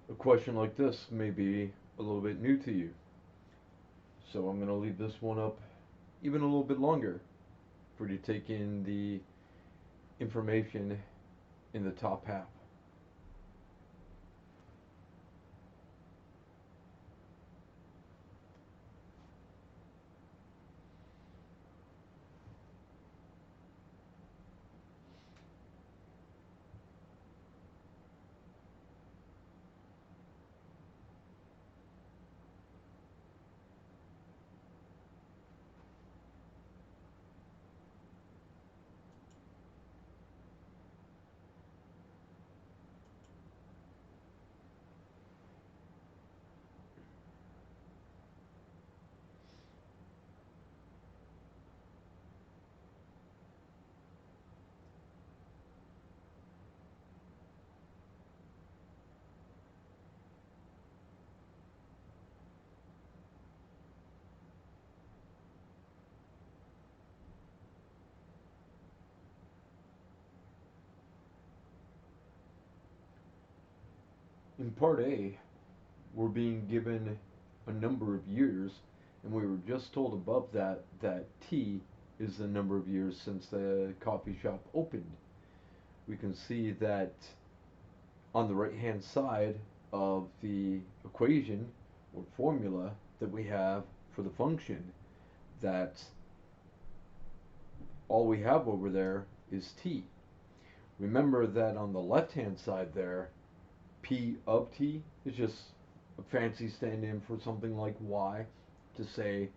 A question like this may be a little bit new to you, so I'm going to leave this one up even a little bit longer for you to take in the information in the top half. In part A, we're being given a number of years, and we were just told above that T is the number of years since the coffee shop opened. We can see that on the right hand side of the equation or formula that we have for the function, that all we have over there is T. Remember that on the left hand side there, P of T is just a fancy stand in for something like Y, to say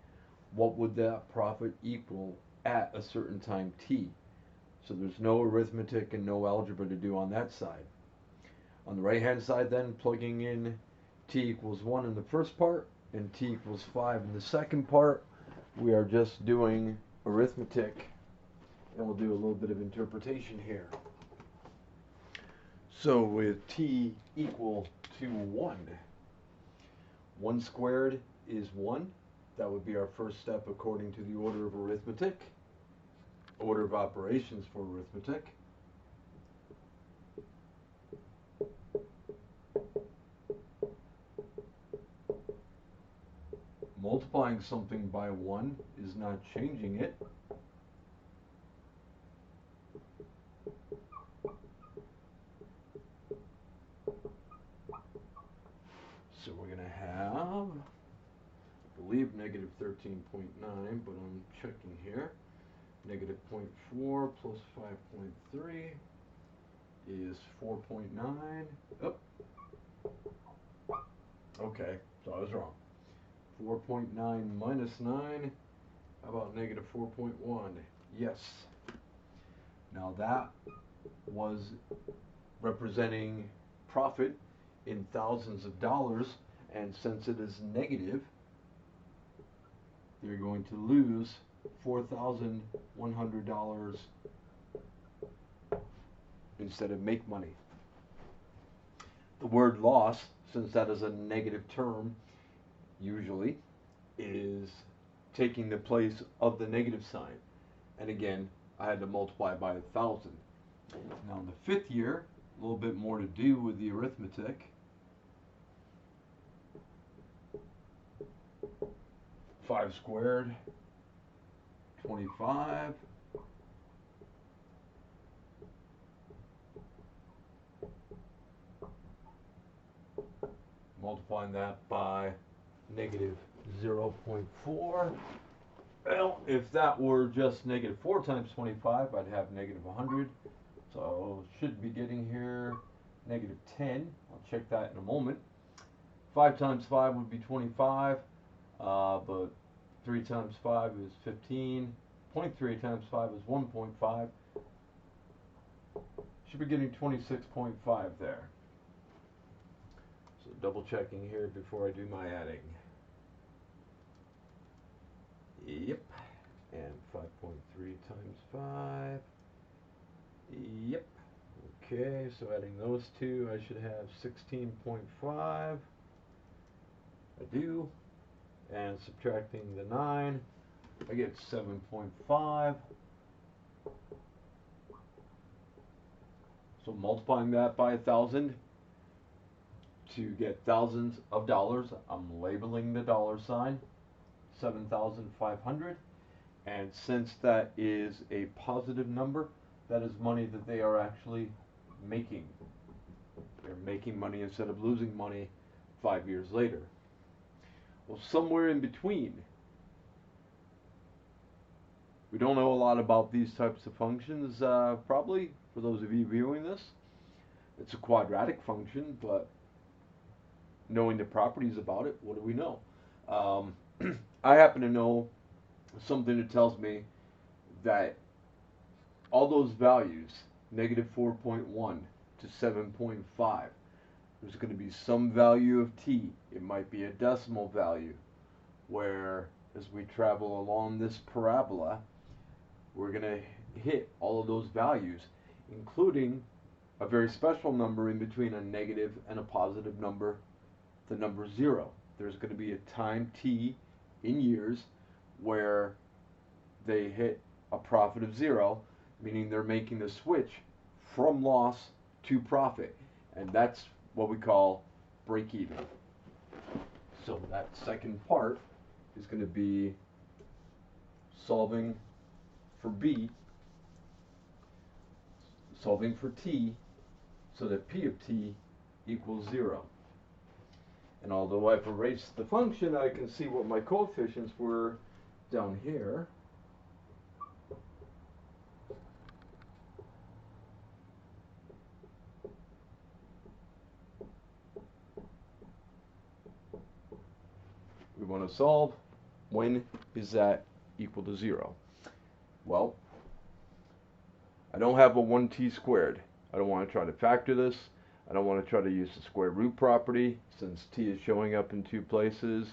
what would that profit equal at a certain time T. So there's no arithmetic and no algebra to do on that side. On the right hand side then, plugging in T equals 1 in the first part and T equals 5 in the second part, we are just doing arithmetic, and we'll do a little bit of interpretation here. So with T equal to 1, 1 squared is 1. That would be our first step according to the order of arithmetic, order of operations for arithmetic. Multiplying something by 1 is not changing it. So we're going to have, I believe, negative 13.9, but I'm checking here. Negative 0.4 plus 5.3 is 4.9. Oh, okay, so I was wrong. 4.9 minus 9, how about negative 4.1? Yes. Now that was representing profit in thousands of dollars, and since it is negative, they're going to lose $4,100 instead of make money. The word loss, since that is a negative term, usually is taking the place of the negative sign. And again, I had to multiply by 1,000. Now in the fifth year, a little bit more to do with the arithmetic. 5 squared, 25. Multiplying that by negative 0.4. Well, if that were just negative 4 times 25, I'd have negative 100. So should be getting here negative 10. I'll check that in a moment. 5 times 5 would be 25, but 3 times 5 is 15. 0.3 times 5 is 1.5. Should be getting 26.5 there. So double checking here before I do my adding. Yep. And 5.3 times 5. Yep. Okay, so adding those two, I should have 16.5. I do. And subtracting the 9, I get 7.5. So multiplying that by 1,000 to get thousands of dollars. I'm labeling the dollar sign 7,500, and since that is a positive number, that is money that they are actually making. They're making money instead of losing money 5 years later. Well, somewhere in between, we don't know a lot about these types of functions, probably, for those of you viewing this. It's a quadratic function, but knowing the properties about it, what do we know? I happen to know something that tells me that all those values, negative 4.1 to 7.5, there's going to be some value of t. It might be a decimal value, where as we travel along this parabola, we're going to hit all of those values, including a very special number in between a negative and a positive number, the number 0. There's going to be a time t in years where they hit a profit of 0, meaning they're making the switch from loss to profit, and that's what we call break even. So that second part is going to be solving for b, solving for t, so that p of t equals 0. And although I've erased the function, I can see what my coefficients were down here. We want to solve when is that equal to 0. Well, I don't have a 1t squared. I don't want to try to factor this. I don't want to try to use the square root property since t is showing up in 2 places.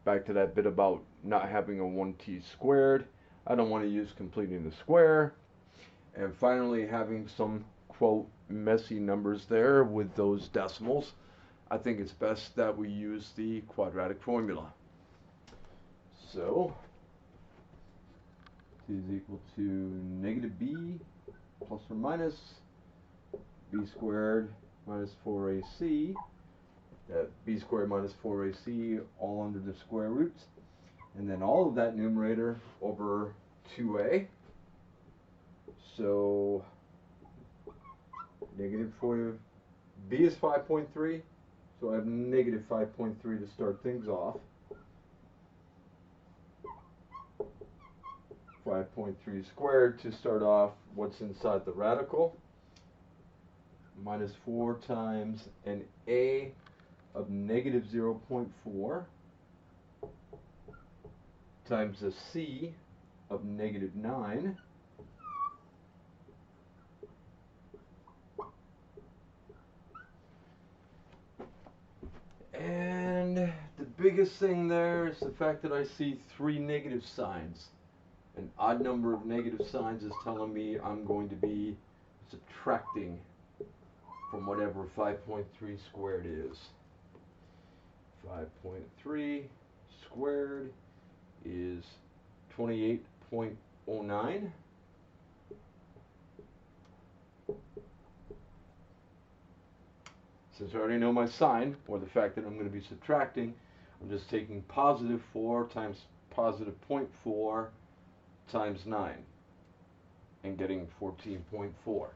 Back to that bit about not having a 1t squared. I don't want to use completing the square. And finally, having some, quote, messy numbers there with those decimals, I think it's best that we use the quadratic formula. So, t is equal to negative b plus or minus b squared minus 4ac, that b squared minus 4ac all under the square roots, and then all of that numerator over 2a. So negative 4, b is 5.3, so I have negative 5.3 to start things off. 5.3 squared to start off what's inside the radical, minus 4 times an a of negative 0.4 times a c of negative 9 and the biggest thing there is the fact that I see 3 negative signs. An odd number of negative signs is telling me I'm going to be subtracting from whatever 5.3 squared is. 5.3 squared is 28.09. Since I already know my sign, or the fact that I'm going to be subtracting, I'm just taking positive 4 times positive 0.4 times 9 and getting 14.4.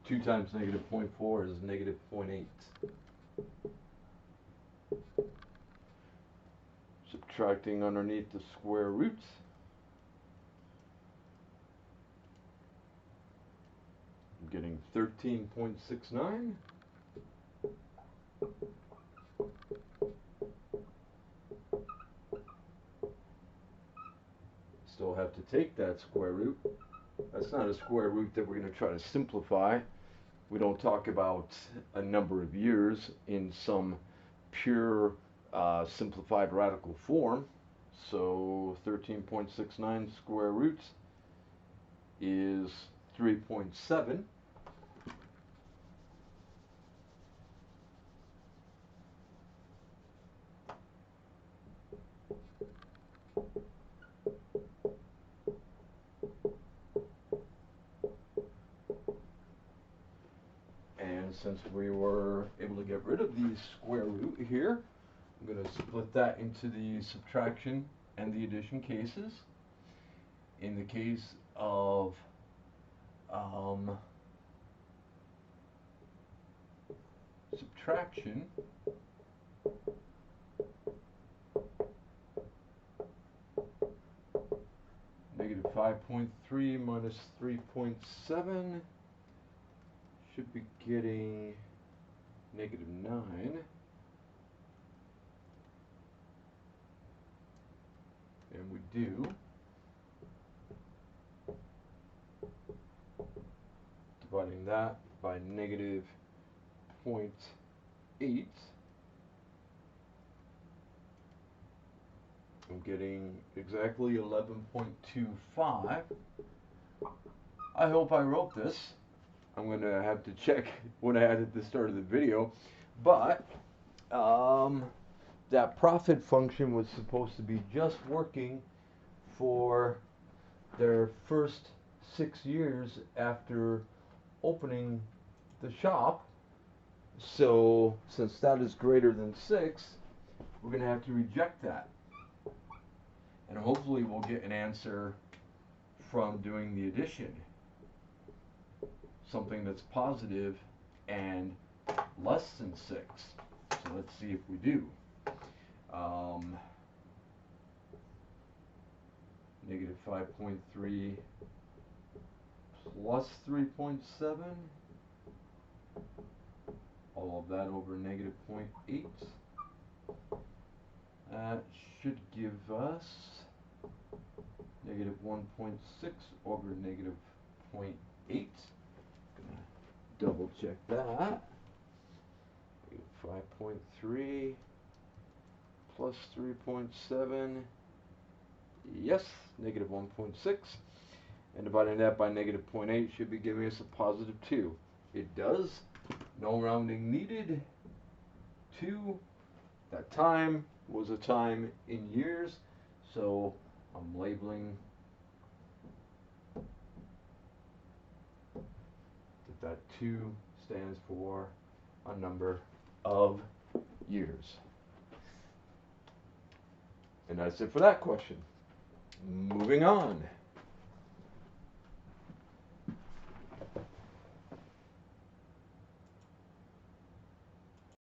2 times negative 0.4 is negative 0.8. Subtracting underneath the square roots. I'm getting 13.69. Still have to take that square root. That's not a square root that we're going to try to simplify. We don't talk about a number of years in some pure simplified radical form. So 13.69 square roots is 3.7. since we were able to get rid of the square root here, I'm going to split that into the subtraction and the addition cases. In the case of subtraction, negative 5.3 minus 3.7 should be getting negative 9. And we do. Dividing that by negative 0.8. I'm getting exactly 11.25. I hope I wrote this. I'm going to have to check what I had at the start of the video. But that profit function was supposed to be just working for their first 6 years after opening the shop. So since that is greater than 6, we're going to have to reject that. And hopefully we'll get an answer from doing the addition. Something that's positive and less than 6. So let's see if we do. Negative 5.3 plus 3.7. All of that over negative 0.8. That should give us negative 1.6 over negative 0.8. Double check that. 5.3 plus 3.7. Yes, negative 1.6. And dividing that by negative 0.8 should be giving us a positive 2. It does. No rounding needed. 2. That time was a time in years, so I'm labeling that 2 stands for a number of years. And that's it for that question. Moving on.